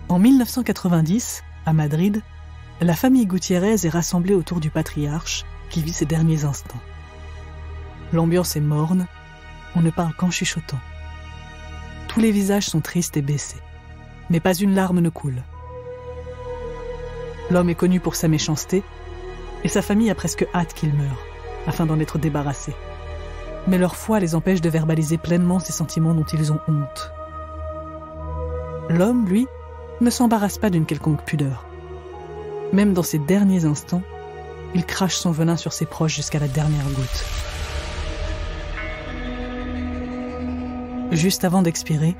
En 1990, à Madrid, la famille Gutiérrez est rassemblée autour du patriarche qui vit ses derniers instants. L'ambiance est morne, on ne parle qu'en chuchotant. Tous les visages sont tristes et baissés, mais pas une larme ne coule. L'homme est connu pour sa méchanceté, et sa famille a presque hâte qu'il meure, afin d'en être débarrassé. Mais leur foi les empêche de verbaliser pleinement ces sentiments dont ils ont honte. L'homme, lui, ne s'embarrasse pas d'une quelconque pudeur. Même dans ses derniers instants, il crache son venin sur ses proches jusqu'à la dernière goutte. Juste avant d'expirer,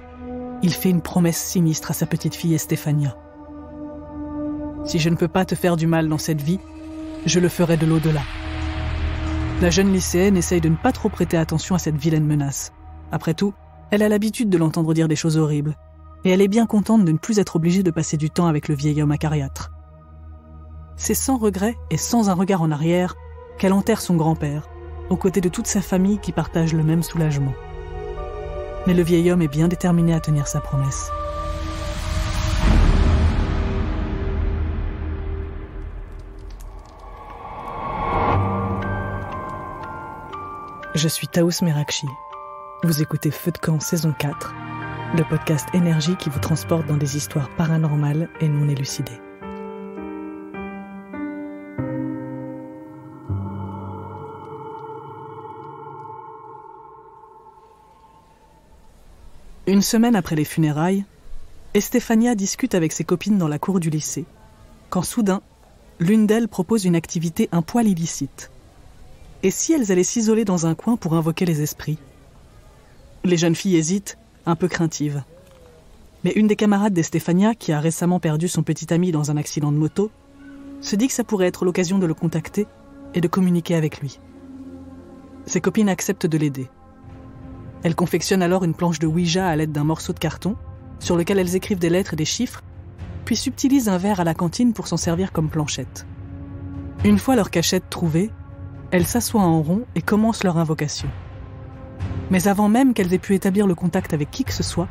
il fait une promesse sinistre à sa petite fille Estefania. « Si je ne peux pas te faire du mal dans cette vie, je le ferai de l'au-delà. » La jeune lycéenne essaye de ne pas trop prêter attention à cette vilaine menace. Après tout, elle a l'habitude de l'entendre dire des choses horribles, et elle est bien contente de ne plus être obligée de passer du temps avec le vieil homme acariâtre. C'est sans regret et sans un regard en arrière qu'elle enterre son grand-père, aux côtés de toute sa famille qui partage le même soulagement. Mais le vieil homme est bien déterminé à tenir sa promesse. Je suis Taous Merakchi. Vous écoutez Feu de camp saison 4, le podcast énergie qui vous transporte dans des histoires paranormales et non élucidées. Une semaine après les funérailles, Estefania discute avec ses copines dans la cour du lycée, quand soudain, l'une d'elles propose une activité un poil illicite. Et si elles allaient s'isoler dans un coin pour invoquer les esprits ? Les jeunes filles hésitent, un peu craintives. Mais une des camarades d'Estefania, qui a récemment perdu son petit ami dans un accident de moto, se dit que ça pourrait être l'occasion de le contacter et de communiquer avec lui. Ses copines acceptent de l'aider. Elles confectionnent alors une planche de Ouija à l'aide d'un morceau de carton, sur lequel elles écrivent des lettres et des chiffres, puis subtilisent un verre à la cantine pour s'en servir comme planchette. Une fois leur cachette trouvée, elles s'assoient en rond et commencent leur invocation. Mais avant même qu'elles aient pu établir le contact avec qui que ce soit,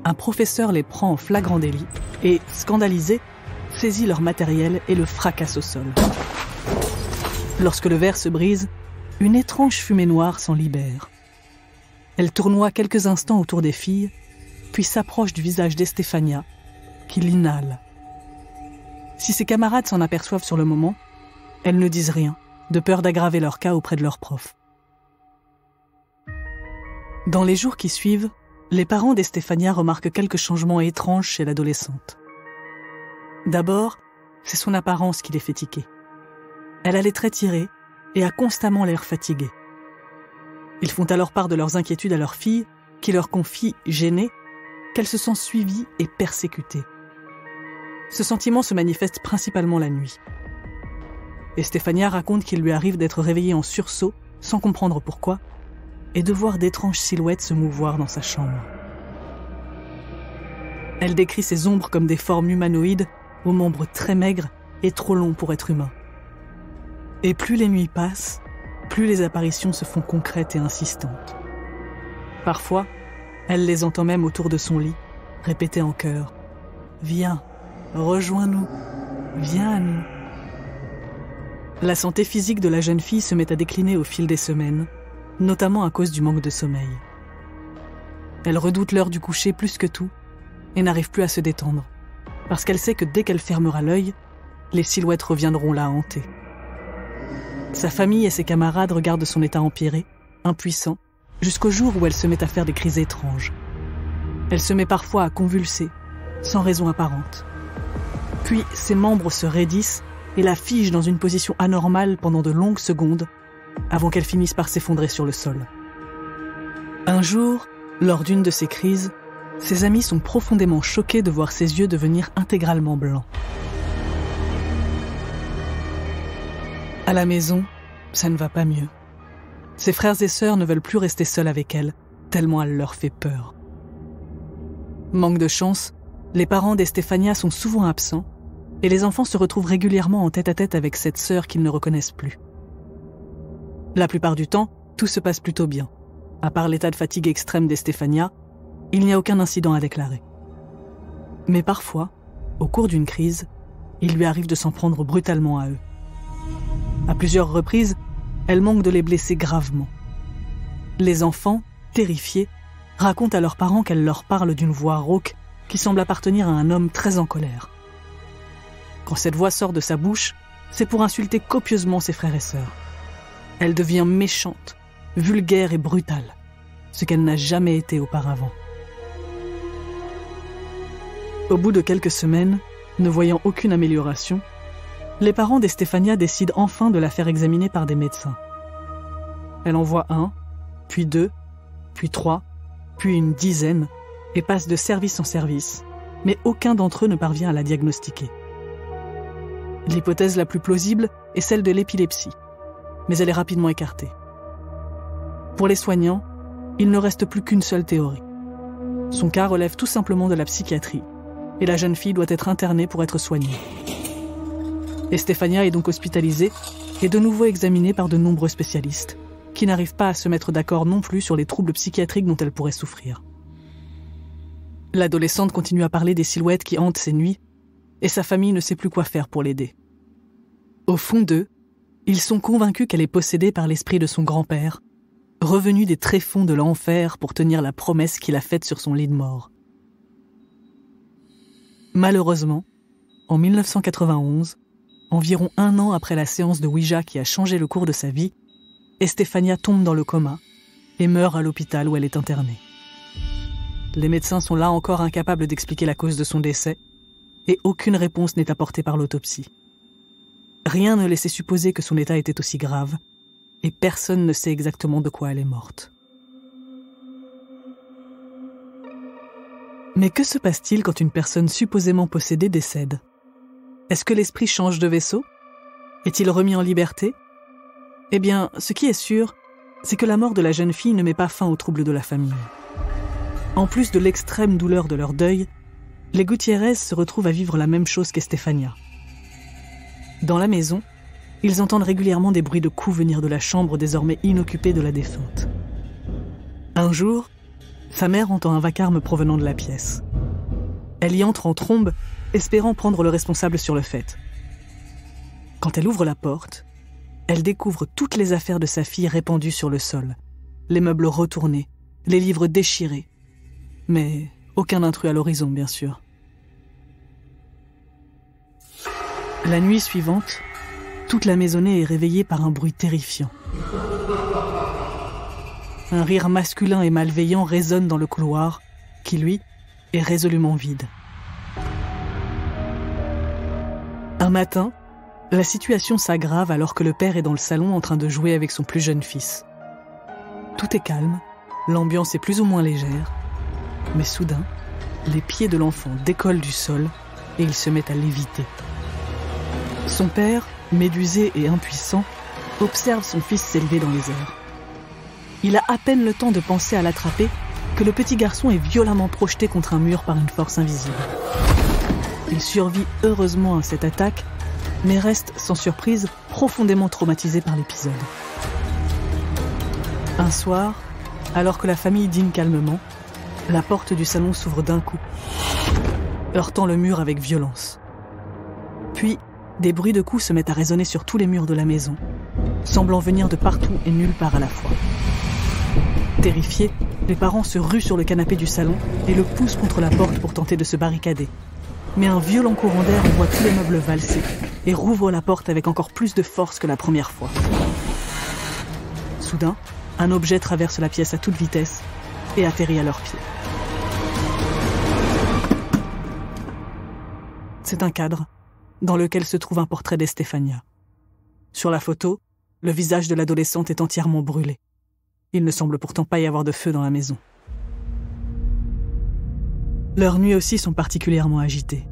un professeur les prend en flagrant délit et, scandalisé, saisit leur matériel et le fracasse au sol. Lorsque le verre se brise, une étrange fumée noire s'en libère. Elle tournoie quelques instants autour des filles, puis s'approche du visage d'Estefania, qui l'inhale. Si ses camarades s'en aperçoivent sur le moment, elles ne disent rien, de peur d'aggraver leur cas auprès de leur prof. Dans les jours qui suivent, les parents d'Estefania remarquent quelques changements étranges chez l'adolescente. D'abord, c'est son apparence qui les fait tiquer. Elle a les traits tirés et a constamment l'air fatiguée. Ils font alors part de leurs inquiétudes à leur fille, qui leur confie, gênée, qu'elle se sent suivie et persécutée. Ce sentiment se manifeste principalement la nuit. Estefania raconte qu'il lui arrive d'être réveillée en sursaut, sans comprendre pourquoi, et de voir d'étranges silhouettes se mouvoir dans sa chambre. Elle décrit ces ombres comme des formes humanoïdes, aux membres très maigres et trop longs pour être humains. Et plus les nuits passent, plus les apparitions se font concrètes et insistantes. Parfois, elle les entend même autour de son lit, répéter en chœur « Viens, rejoins-nous, viens à nous ». La santé physique de la jeune fille se met à décliner au fil des semaines, notamment à cause du manque de sommeil. Elle redoute l'heure du coucher plus que tout et n'arrive plus à se détendre, parce qu'elle sait que dès qu'elle fermera l'œil, les silhouettes reviendront la hanter. Sa famille et ses camarades regardent son état empiré, impuissant, jusqu'au jour où elle se met à faire des cris étranges. Elle se met parfois à convulser, sans raison apparente. Puis ses membres se raidissent et la figent dans une position anormale pendant de longues secondes, avant qu'elle finisse par s'effondrer sur le sol. Un jour, lors d'une de ces crises, ses amis sont profondément choqués de voir ses yeux devenir intégralement blancs. À la maison, ça ne va pas mieux. Ses frères et sœurs ne veulent plus rester seuls avec elle, tellement elle leur fait peur. Manque de chance, les parents d'Estefania sont souvent absents et les enfants se retrouvent régulièrement en tête-à-tête avec cette sœur qu'ils ne reconnaissent plus. La plupart du temps, tout se passe plutôt bien. À part l'état de fatigue extrême d'Estefania, il n'y a aucun incident à déclarer. Mais parfois, Au cours d'une crise, il lui arrive de s'en prendre brutalement à eux. À plusieurs reprises, elle manque de les blesser gravement. Les enfants, terrifiés, racontent à leurs parents qu'elle leur parle d'une voix rauque qui semble appartenir à un homme très en colère. Quand cette voix sort de sa bouche, c'est pour insulter copieusement ses frères et sœurs. Elle devient méchante, vulgaire et brutale, ce qu'elle n'a jamais été auparavant. Au bout de quelques semaines, ne voyant aucune amélioration, les parents d'Estefania décident enfin de la faire examiner par des médecins. Elle en voit 1, puis 2, puis 3, puis une dizaine, et passe de service en service, mais aucun d'entre eux ne parvient à la diagnostiquer. L'hypothèse la plus plausible est celle de l'épilepsie, mais elle est rapidement écartée. Pour les soignants, il ne reste plus qu'une seule théorie. Son cas relève tout simplement de la psychiatrie, et la jeune fille doit être internée pour être soignée. Estefania est donc hospitalisée et de nouveau examinée par de nombreux spécialistes, qui n'arrivent pas à se mettre d'accord non plus sur les troubles psychiatriques dont elle pourrait souffrir. L'adolescente continue à parler des silhouettes qui hantent ses nuits, et sa famille ne sait plus quoi faire pour l'aider. Au fond d'eux, ils sont convaincus qu'elle est possédée par l'esprit de son grand-père, revenu des tréfonds de l'enfer pour tenir la promesse qu'il a faite sur son lit de mort. Malheureusement, en 1991, environ 1 an après la séance de Ouija qui a changé le cours de sa vie, Estefania tombe dans le coma et meurt à l'hôpital où elle est internée. Les médecins sont là encore incapables d'expliquer la cause de son décès et aucune réponse n'est apportée par l'autopsie. Rien ne laissait supposer que son état était aussi grave et personne ne sait exactement de quoi elle est morte. Mais que se passe-t-il quand une personne supposément possédée décède ? Est-ce que l'esprit change de vaisseau ? Est-il remis en liberté ? Eh bien, ce qui est sûr, c'est que la mort de la jeune fille ne met pas fin aux troubles de la famille. En plus de l'extrême douleur de leur deuil, les Gutiérrez se retrouvent à vivre la même chose qu'Estefania. Dans la maison, ils entendent régulièrement des bruits de coups venir de la chambre désormais inoccupée de la défunte. Un jour, sa mère entend un vacarme provenant de la pièce. Elle y entre en trombe, espérant prendre le responsable sur le fait. Quand elle ouvre la porte, elle découvre toutes les affaires de sa fille répandues sur le sol, les meubles retournés, les livres déchirés, mais aucun intrus à l'horizon, bien sûr. La nuit suivante, toute la maisonnée est réveillée par un bruit terrifiant. Un rire masculin et malveillant résonne dans le couloir, qui, lui, est résolument vide. Un matin, la situation s'aggrave alors que le père est dans le salon en train de jouer avec son plus jeune fils. Tout est calme, l'ambiance est plus ou moins légère, mais soudain, les pieds de l'enfant décollent du sol et il se met à léviter. Son père, médusé et impuissant, observe son fils s'élever dans les airs. Il a à peine le temps de penser à l'attraper que le petit garçon est violemment projeté contre un mur par une force invisible. Il survit heureusement à cette attaque, mais reste, sans surprise, profondément traumatisé par l'épisode. Un soir, alors que la famille dîne calmement, la porte du salon s'ouvre d'un coup, heurtant le mur avec violence. Puis, des bruits de coups se mettent à résonner sur tous les murs de la maison, semblant venir de partout et nulle part à la fois. Terrifiés, les parents se ruent sur le canapé du salon et le poussent contre la porte pour tenter de se barricader. Mais un violent courant d'air envoie tous les meubles valser et rouvre la porte avec encore plus de force que la première fois. Soudain, un objet traverse la pièce à toute vitesse et atterrit à leurs pieds. C'est un cadre dans lequel se trouve un portrait d'Estefania. Sur la photo, le visage de l'adolescente est entièrement brûlé. Il ne semble pourtant pas y avoir de feu dans la maison. Leurs nuits aussi sont particulièrement agitées.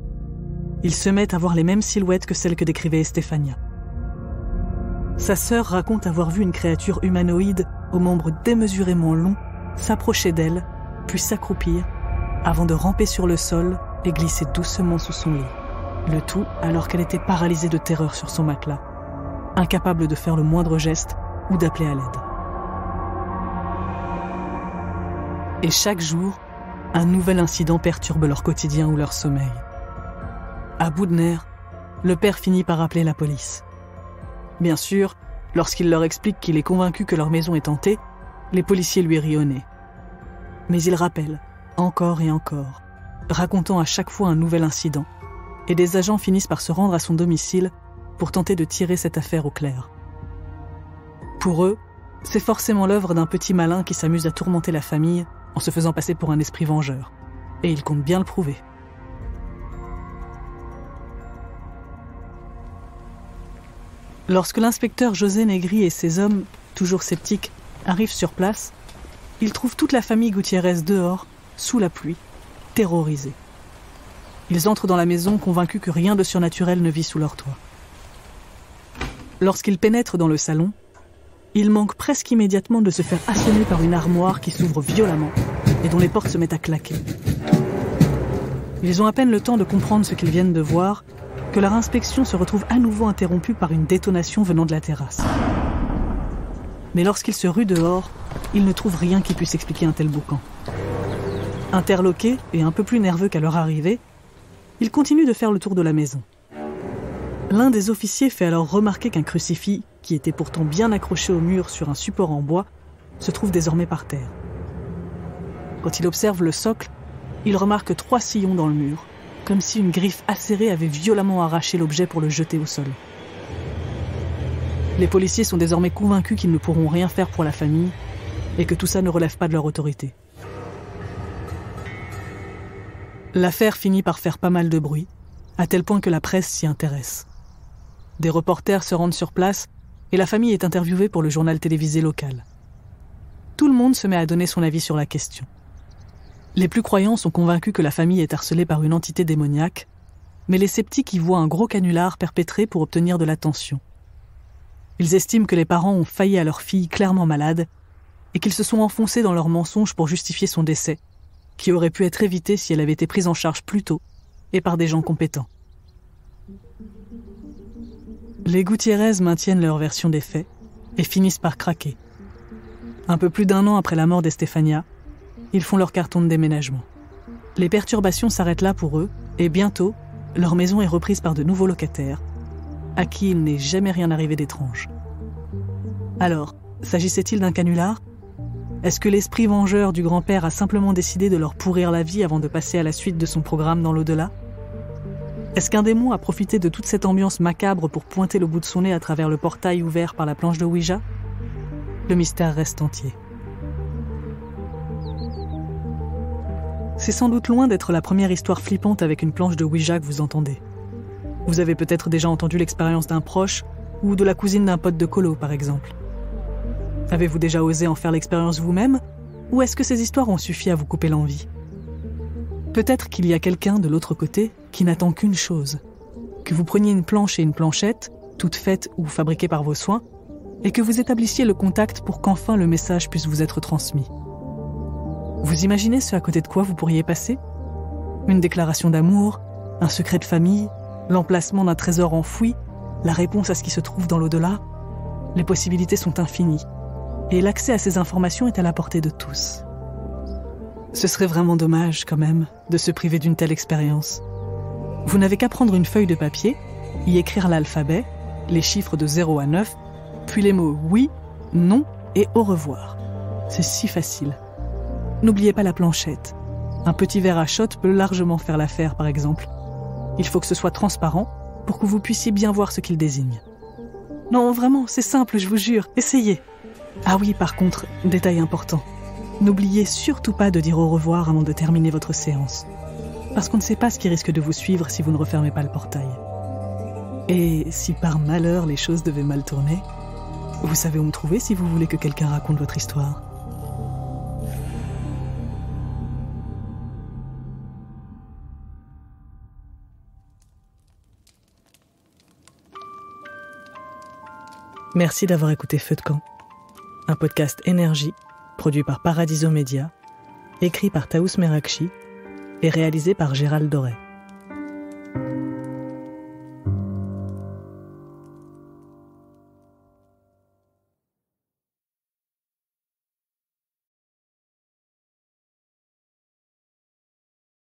Ils se mettent à voir les mêmes silhouettes que celles que décrivait Estefania. Sa sœur raconte avoir vu une créature humanoïde aux membres démesurément longs s'approcher d'elle, puis s'accroupir, avant de ramper sur le sol et glisser doucement sous son lit. Le tout alors qu'elle était paralysée de terreur sur son matelas, incapable de faire le moindre geste ou d'appeler à l'aide. Et chaque jour, un nouvel incident perturbe leur quotidien ou leur sommeil. À bout de nerfs, le père finit par appeler la police. Bien sûr, lorsqu'il leur explique qu'il est convaincu que leur maison est hantée, les policiers lui rient au nez. Mais il rappelle, encore et encore, racontant à chaque fois un nouvel incident, et des agents finissent par se rendre à son domicile pour tenter de tirer cette affaire au clair. Pour eux, c'est forcément l'œuvre d'un petit malin qui s'amuse à tourmenter la famille en se faisant passer pour un esprit vengeur. Et il compte bien le prouver. Lorsque l'inspecteur José Negri et ses hommes, toujours sceptiques, arrivent sur place, ils trouvent toute la famille Gutiérrez dehors, sous la pluie, terrorisés. Ils entrent dans la maison convaincus que rien de surnaturel ne vit sous leur toit. Lorsqu'ils pénètrent dans le salon, ils manquent presque immédiatement de se faire assommer par une armoire qui s'ouvre violemment et dont les portes se mettent à claquer. Ils ont à peine le temps de comprendre ce qu'ils viennent de voir que leur inspection se retrouve à nouveau interrompue par une détonation venant de la terrasse. Mais lorsqu'ils se ruent dehors, ils ne trouvent rien qui puisse expliquer un tel boucan. Interloqués et un peu plus nerveux qu'à leur arrivée, ils continuent de faire le tour de la maison. L'un des officiers fait alors remarquer qu'un crucifix, qui était pourtant bien accroché au mur sur un support en bois, se trouve désormais par terre. Quand il observe le socle, il remarque 3 sillons dans le mur, comme si une griffe acérée avait violemment arraché l'objet pour le jeter au sol. Les policiers sont désormais convaincus qu'ils ne pourront rien faire pour la famille et que tout ça ne relève pas de leur autorité. L'affaire finit par faire pas mal de bruit, à tel point que la presse s'y intéresse. Des reporters se rendent sur place et la famille est interviewée pour le journal télévisé local. Tout le monde se met à donner son avis sur la question. Les plus croyants sont convaincus que la famille est harcelée par une entité démoniaque, mais les sceptiques y voient un gros canular perpétré pour obtenir de l'attention. Ils estiment que les parents ont failli à leur fille clairement malade et qu'ils se sont enfoncés dans leurs mensonges pour justifier son décès, qui aurait pu être évité si elle avait été prise en charge plus tôt et par des gens compétents. Les Gutiérrez maintiennent leur version des faits et finissent par craquer. Un peu plus d'1 an après la mort d'Estefania, ils font leur carton de déménagement. Les perturbations s'arrêtent là pour eux et bientôt, leur maison est reprise par de nouveaux locataires, à qui il n'est jamais rien arrivé d'étrange. Alors, s'agissait-il d'un canular ? Est-ce que l'esprit vengeur du grand-père a simplement décidé de leur pourrir la vie avant de passer à la suite de son programme dans l'au-delà ? Est-ce qu'un démon a profité de toute cette ambiance macabre pour pointer le bout de son nez à travers le portail ouvert par la planche de Ouija ? Le mystère reste entier. C'est sans doute loin d'être la première histoire flippante avec une planche de Ouija que vous entendez. Vous avez peut-être déjà entendu l'expérience d'un proche ou de la cousine d'un pote de colo, par exemple. Avez-vous déjà osé en faire l'expérience vous-même, ou est-ce que ces histoires ont suffi à vous couper l'envie ? Peut-être qu'il y a quelqu'un de l'autre côté qui n'attend qu'une chose, que vous preniez une planche et une planchette, toutes faites ou fabriquées par vos soins, et que vous établissiez le contact pour qu'enfin le message puisse vous être transmis. Vous imaginez ce à côté de quoi vous pourriez passer ? Une déclaration d'amour, un secret de famille, l'emplacement d'un trésor enfoui, la réponse à ce qui se trouve dans l'au-delà. Les possibilités sont infinies, et l'accès à ces informations est à la portée de tous. Ce serait vraiment dommage, quand même, de se priver d'une telle expérience. Vous n'avez qu'à prendre une feuille de papier, y écrire l'alphabet, les chiffres de 0 à 9, puis les mots oui, non et au revoir. C'est si facile. N'oubliez pas la planchette. Un petit verre à shot peut largement faire l'affaire, par exemple. Il faut que ce soit transparent pour que vous puissiez bien voir ce qu'il désigne. Non, vraiment, c'est simple, je vous jure. Essayez. Ah oui, par contre, détail important. N'oubliez surtout pas de dire au revoir avant de terminer votre séance. Parce qu'on ne sait pas ce qui risque de vous suivre si vous ne refermez pas le portail. Et si par malheur les choses devaient mal tourner, vous savez où me trouver si vous voulez que quelqu'un raconte votre histoire. Merci d'avoir écouté Feu de camp, un podcast énergie produit par Paradiso Media, écrit par Taous Merakchi et réalisé par Gérald Doré.